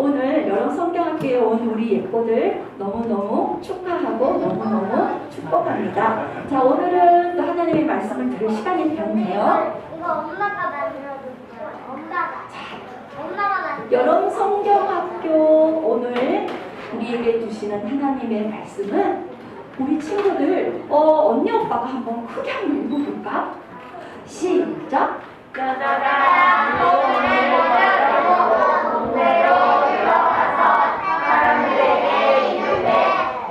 오늘 여름 성경학교에 온 우리 예포들 너무너무 축하하고 너무너무 축복합니다. 자, 오늘은 또 하나님의 말씀을 들을 시간이 되었네요. 이거 엄마가 만들어줬어요. 엄마가 만들어줬어요. 여름 성경학교 오늘 우리에게 주시는 하나님의 말씀은 우리 친구들 언니 오빠가 한번 크게 한번 읽어볼까? 시작! 짜자잔 동네로 들어가서 사람들에게 이르되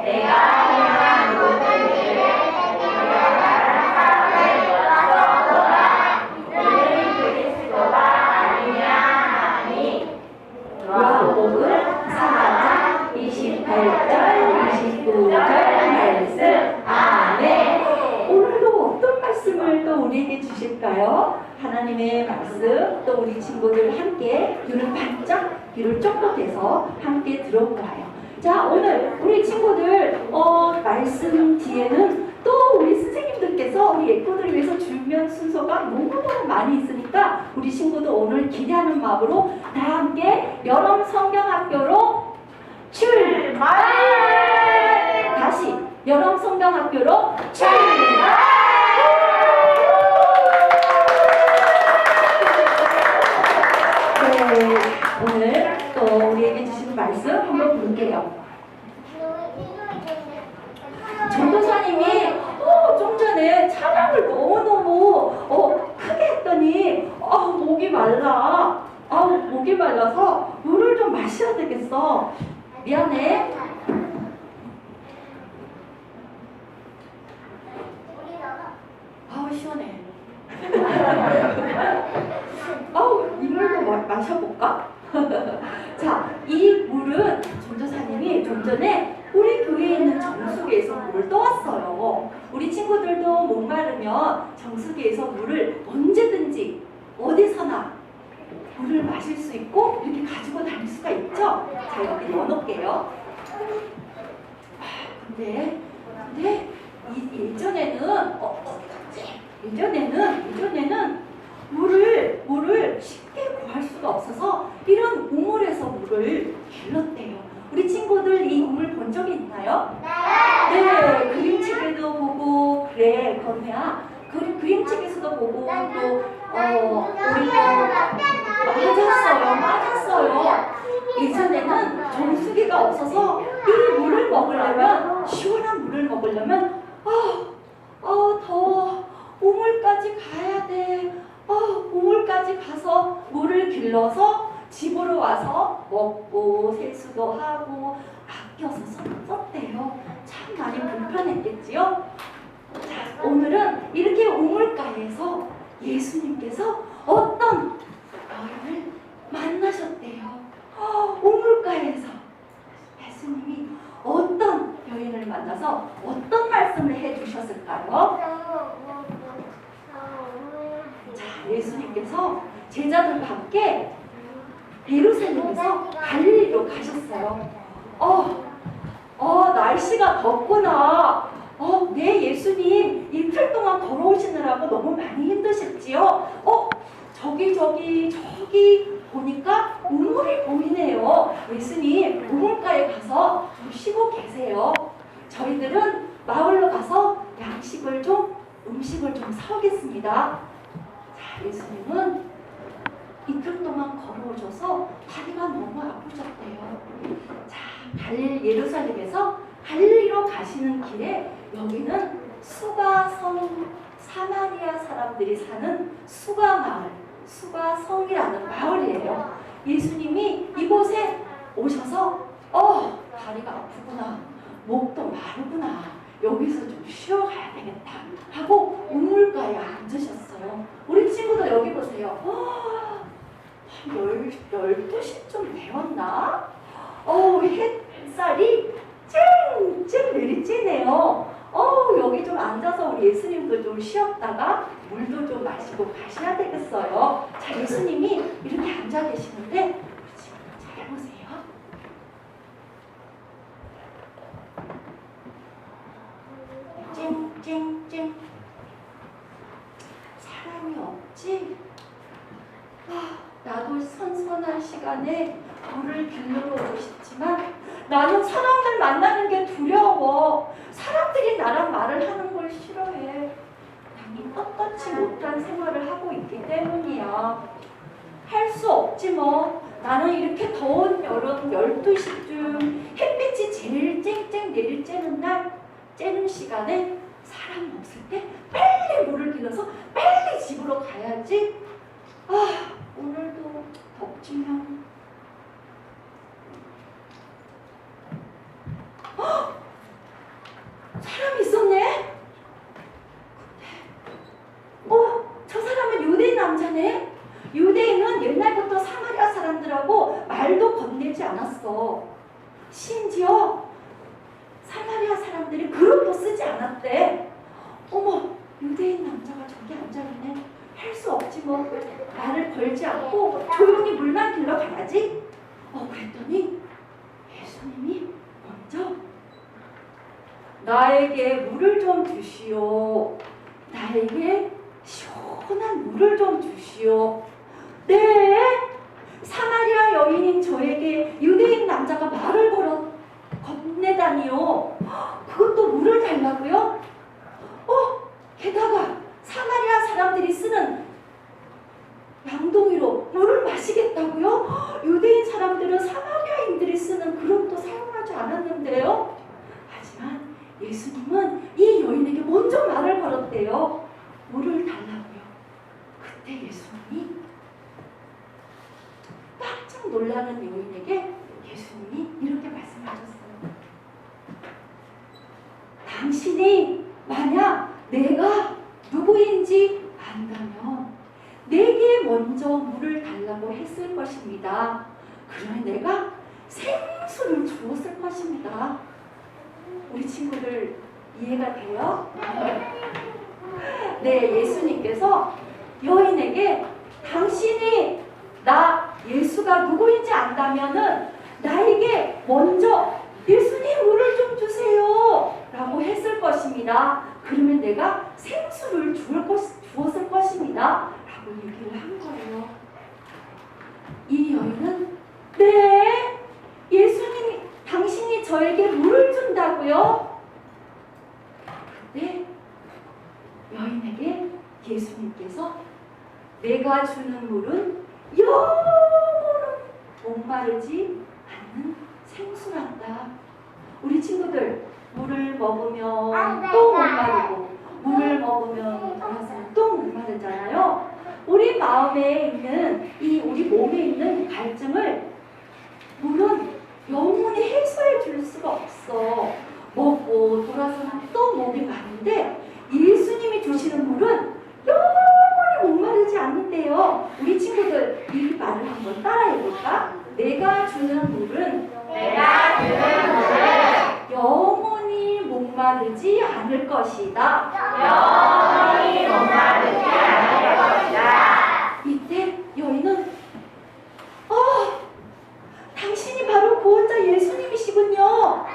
내가 행한 모든 일을 일어나는 사람을 모아서 너희는 그리스도가 아니냐 하니. 요한복음 4장 28절 29절 말씀. 아멘. 오늘도 어떤 말씀을 또 우리에게 주실까요? 하나님의 말씀, 또 우리 친구들 함께 귀를 반짝, 귀를 쫑긋해서 함께 들어보아요. 자, 오늘 우리 친구들 말씀 뒤에는 또 우리 선생님들께서 우리 예코들을 위해서 준비한 순서가 너무너무 많이 있으니까 우리 친구들 오늘 기대하는 마음으로 다 함께 여름 성경학교로 출발! 다시 여름 성경학교로 출발! 네, 오늘 또 우리에게 주신 말씀 한번 볼게요. 전도사님이 좀 전에 찬양을 너무너무 크게 했더니 목이 말라서 물을 좀 마셔야 되겠어. 미안해. 시원해. 이 물도 마셔볼까? 자, 이 물은 전도사님이 좀 전에 우리 교회에 있는 정수기에서 물을 떠왔어요. 우리 친구들도 목마르면 정수기에서 물을 언제든지 어디서나 물을 마실 수 있고 이렇게 가지고 다닐 수가 있죠? 자, 여기 넣어놓을게요. 근데 예전에는 물을 쉽게 구할 수가 없어서 이런 우물에서 물을 길렀대요. 우리 친구들 이 우물 본 적이 있나요? 네, 그림책에도 보고 그래, 건우야. 그림책에서도 보고 또 우리도 맞았어요. 예전에는 정수기가 없어서 이 물을 먹으려면, 시원한 물을 먹으려면 더워, 우물까지 가야 돼. 우물까지 가서 물을 길러서 집으로 와서 먹고 세수도 하고 아껴서 썼대요. 참 많이 불편했겠지요? 자, 오늘은 이렇게 우물가에서 예수님께서 어떤 여인을 만나셨대요. 우물가에서 예수님이 어떤 여인을 만나서 어떤 말씀을 해주셨을까요? 자, 예수님께서 제자들과 함께 예루살렘에서 갈릴리로 가셨어요. 날씨가 덥구나. 네, 예수님 이틀 동안 걸어오시느라고 너무 많이 힘드셨지요? 저기 보니까 우물이 보이네요. 예수님, 우물가에 가서 좀 쉬고 계세요. 저희들은 마을로 가서 음식을 좀 사오겠습니다. 자, 예수님은 이틀 동안 걸어오셔서 다리가 너무 아프셨대요. 자, 예루살렘에서 갈릴리로 가시는 길에 여기는 수가성, 사마리아 사람들이 사는 수가마을, 수가성이라는 마을이에요. 예수님이 이곳에 오셔서 다리가 아프구나, 목도 마르구나, 여기서 좀 쉬어가야 되겠다 하고 우물가에 앉으셨어요. 우리 친구들 여기 보세요. 한 12시쯤 되었나? 햇살이 쨍쨍 내리쬐네요. 여기 좀 앉아서 우리 예수님도 좀 쉬었다가 물도 좀 마시고 가셔야 되겠어요. 자, 예수님이 이렇게 앉아 계시는데 우리 친구들 잘 보세요. 쨍쨍쨍. 사람이 없지? 나도 선선한 시간에 물을 길러러 오고 싶지만 나는 사람들 만나는 게 두려워. 사람들이 나랑 말을 하는 걸 싫어해. 나는 떳떳지 못한 생활을 하고 있기 때문이야. 할 수 없지 뭐. 나는 이렇게 더운 여름 12시쯤 햇빛이 제일 쨍쨍 내릴 쬐는 시간에 사람 없을 때 빨리 물을 길러서 빨리 집으로 가야지. 아, 오늘도 덥지만. 사람이 있었네? 저 사람은 유대인 남자네? 유대인은 옛날부터 사마리아 사람들하고 말도 건네지 않았어. 심지어 사마리아 사람들이 그릇도 쓰지 않았대. 어머, 유대인 남자가 저기 앉아있네. 할 수 없지 뭐. 말을 걸지 않고 조용히 물만 길러 가야지. 그랬더니 예수님이 먼저 나에게 물을 좀 주시오. 나에게 시원한 물을 좀 주시오. 네, 사마리아 여인인 저에게 유대인 남자가 말을 건네다니요. 그것도 물을 달라고요? 게다가 사마리아 사람들이 쓰는 양동이로 물을 마시겠다고요? 유대인 사람들은 사마리아인들이 쓰는 그릇도 사용하지 않았는데요. 하지만 예수님은 이 여인에게 먼저 말을 걸었대요. 물을 달라고요. 그때 예수님이 깜짝 놀라는 여인에게 예수님이 이렇게 말씀하셨어요. 당신이 만약 내가 누구인지 안다면 내게 먼저 물을 달라고 했을 것입니다. 그러면 내가 생수를 주었을 것입니다. 우리 친구들 이해가 돼요? 네, 예수님께서 여인에게 당신이 나 예수가 누구인지 안다면은 나에게 먼저 예수님 물을 좀 주세요 라고 했을 것입니다. 그러면 내가 생수를 주었을 것입니다 라고 얘기를 한 거예요. 이 여인은 네, 예수님이 당신이 저에게 물을 준다고요? 그때 여인에게 예수님께서 내가 주는 물은 영원히 목마르지 않는 생수란다. 우리 친구들 물을 먹으면 또 목마르고 물을 먹으면 돌아서면 또 목마르잖아요. 우리 마음에 있는 우리 몸에 있는 갈증을 물은 영원히 해소해 줄 수가 없어. 먹고 돌아서면 또 목이 마른데 예수님이 주시는 물은 영원히 목마르지 않는데요. 우리 친구들 이 말을 한번 따라해 볼까? 내가 주는 물은 영원히 목마르지 않을 것이다. 영원히 목마르지 않을 것이다. 이때 여인은 당신이 바로 구원자 예수님이시군요.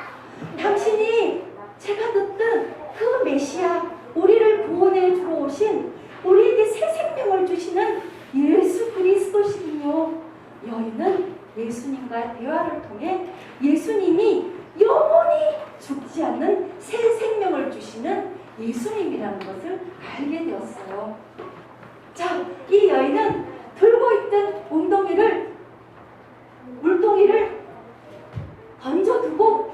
당신이 제가 듣던 그 메시아, 우리를 구원해 주러 오신, 우리에게 새 생명을 주시는 예수 그리스도시군요. 여인은 예수님과 대화를 통해 예수님이 영원히 죽지 않는 새 생명을 주시는 예수님이라는 것을 알게 되었어요. 자, 이 여인은 들고 있던 물동이를 던져두고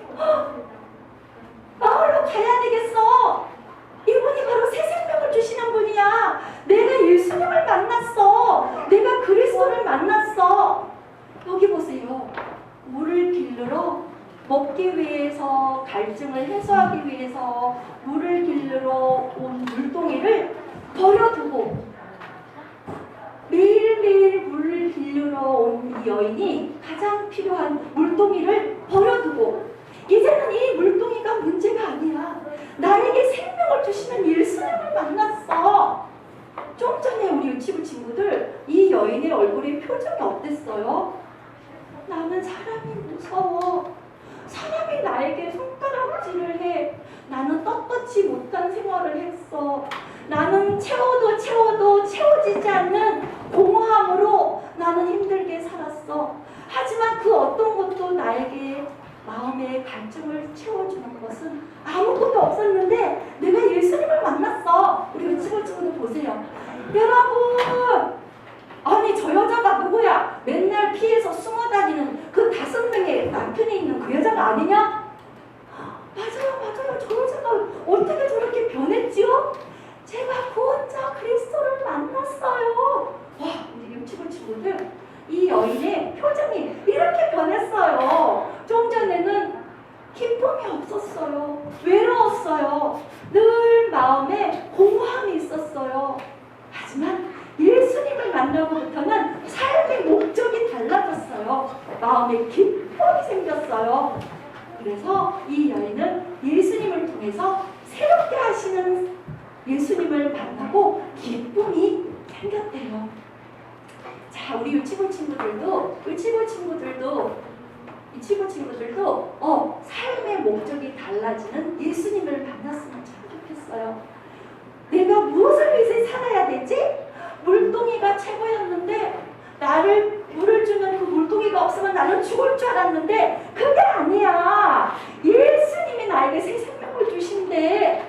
마을로 가야 되겠어. 이분이 바로 새 생명을 주시는 분이야. 내가 예수님을 만났어. 내가 그리스도를 만났어. 여기 보세요. 물을 길르러 먹기 위해서, 갈증을 해소하기 위해서 물을 길르러 온 물동이를 버려두고 매일매일 물을 길르러 온 이 여인이 가장 필요한 물동이를 버려두고 이제는 이 물동이가 문제가 아니야. 나에게 생명을 주시는 예수님을 만났어. 좀 전에 우리 유치부 친구들 이 여인의 얼굴의 표정이 어땠어요? 나는 사람이 무서워. 사람이 나에게 손가락질을 해. 나는 떳떳지 못한 생활을 했어. 나는 채워도 채워지지 않는 공허함으로 나는 힘들게 살았어. 하지만 그 어떤 것도 나에게 마음의 갈증을 채워주는 것은 아무것도 없었는데 내가 예수님을 만났어. 우리 유치원 친구들 보세요. 여러분, 아니 저 여자가 누구야? 맨날 피해서 숨어 다니는 그 5명의 남편이 있는 그 여자가 아니냐? 맞아요. 저 여자가 어떻게 저렇게 변했지요? 제가 구원자 그리스도를 만났어요. 와, 우리 유치원 친구들, 이 여인의 표정이 이렇게 변했어요. 좀 전에는 기쁨이 없었어요. 외로웠어요. 늘 마음에 공허함이 있었어요. 하지만 예수님을 만나고부터는 삶의 목적이 달라졌어요. 마음에 기쁨이 생겼어요. 그래서 이 여인은 예수님을 통해서 새롭게 하시는 예수님을 만나고 기쁨이 생겼대요. 자, 우리 유치원 친구들도 삶의 목적이 달라지는 예수님을 만났으면 참 좋겠어요. 내가 무엇을 위해서 살아야 되지? 물동이가 최고였는데 나를 물을 주면 그 물동이가 없으면 나는 죽을 줄 알았는데 그게 아니야. 예수님이 나에게 새 생명을 주신대.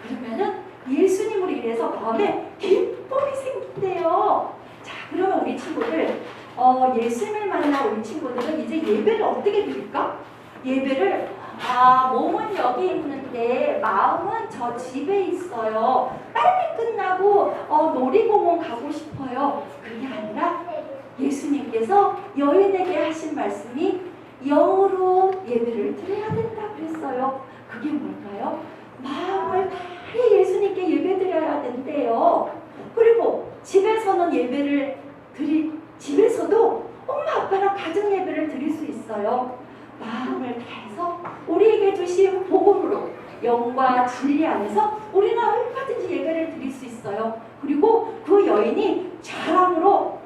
그러면은 예수님으로 인해서 마음에 기쁨이 생긴대요. 자, 그러면 우리 친구들 예수님을 만난 우리 친구들은 이제 예배를 어떻게 드릴까? 예배를 몸은 여기 있는데 마음은 저 집에 있어요. 빨리 끝나고 놀이공원 가고 싶어요. 그게 아니라 예수님께서 여인에게 하신 말씀이 영으로 예배를 드려야 된다 그랬어요. 그게 뭘까요? 마음을 다해 예수님께 예배드려야 된대요. 그리고 집에서는 집에서도 엄마 아빠랑 가정 예배를 드릴 수 있어요. 마음을 다해서 우리에게 주신 복음으로 영과 진리 안에서 우리는 얼마든지 예배를 드릴 수 있어요. 그리고 그 여인이 자랑으로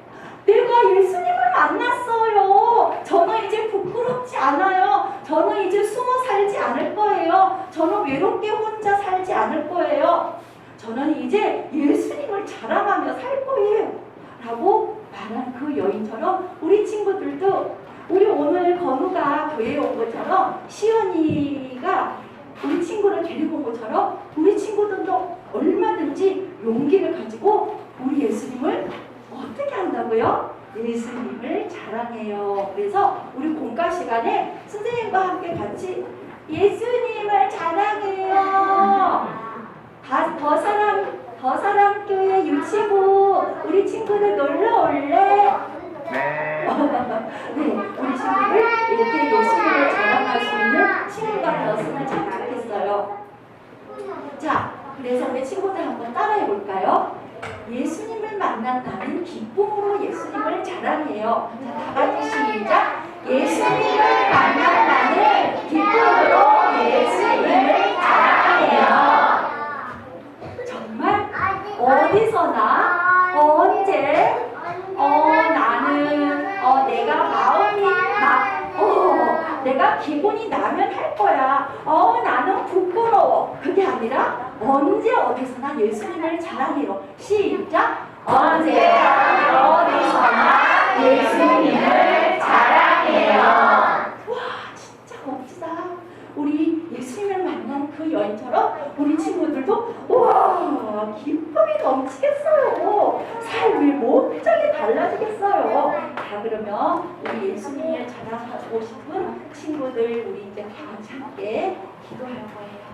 내가 예수님을 만났어요. 저는 이제 부끄럽지 않아요. 저는 이제 숨어 살지 않을 거예요. 저는 외롭게 혼자 살지 않을 거예요. 저는 이제 예수님을 자랑하며 살 거예요. 라고 말한 그 여인처럼 우리 친구들도 우리 오늘 건우가 교회에 온 것처럼 시연이가 우리 친구를 데리고 온 것처럼 우리 친구들도 얼마든지 용기를 가지고 우리 예수님을 어떻게 한다고요? 예수님을 자랑해요. 그래서 우리 공과 시간에 선생님과 함께 같이 예수님을 자랑해요. 더 사랑 교회 유치부 우리 친구들 놀러 올래? 네. 네, 우리 친구들 이렇게 예수님을 자랑할 수 있는 친구가 되었으면 참 좋겠어요. 자, 그래서 우리 친구들 한번 따라해 볼까요? 예수님을 만난 나는 기쁨으로 예수님을 자랑해요. 자, 다 같이 시작. 예수님을 만난 나는 기쁨으로 예수님을 자랑해요. 정말 어디서나 언제 나는 내가 마음이 내가 기분이 나면 할 거야. 나는 부끄러워. 그게 아니라 언제 어디서나 예수님을 자랑해요. 시작. 언제나 어디서나 예수님을 자랑해요. 와, 진짜 멋지다. 우리 예수님을 만난 그 여인처럼 우리 친구들도 와, 기쁨이 넘치겠어요. 삶의 목적이 달라지겠어요. 자, 그러면 우리 예수님을 자랑하고 싶은 친구들 우리 이제 다 같이 함께 기도할 거예요.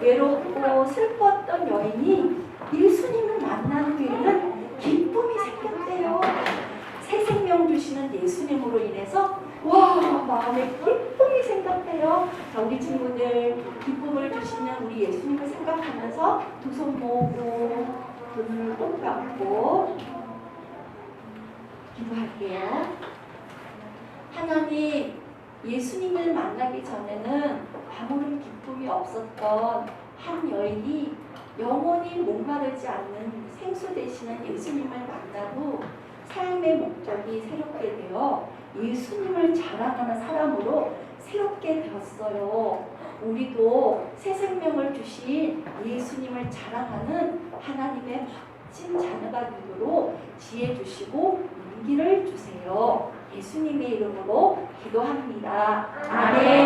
외롭고 슬펐던 여인이 예수님을 만난 뒤에는 기쁨이 생겼대요. 새 생명 주시는 예수님으로 인해서 와, 마음에 기쁨이 생겼대요. 자, 우리 친구들 기쁨을 주시는 우리 예수님을 생각하면서 두 손 모으고 눈을 꼭 감고 기도할게요. 하나님, 예수님을 만나기 전에는 아무런 기쁨이 없었던 한 여인이 영원히 목마르지 않는 생수 되시는 예수님을 만나고 삶의 목적이 새롭게 되어 예수님을 자랑하는 사람으로 새롭게 되었어요. 우리도 새 생명을 주신 예수님을 자랑하는 하나님의 빚진 자녀가 되도록 지혜 주시고 용기를 주세요. 예수님의 이름으로 기도합니다. 아멘.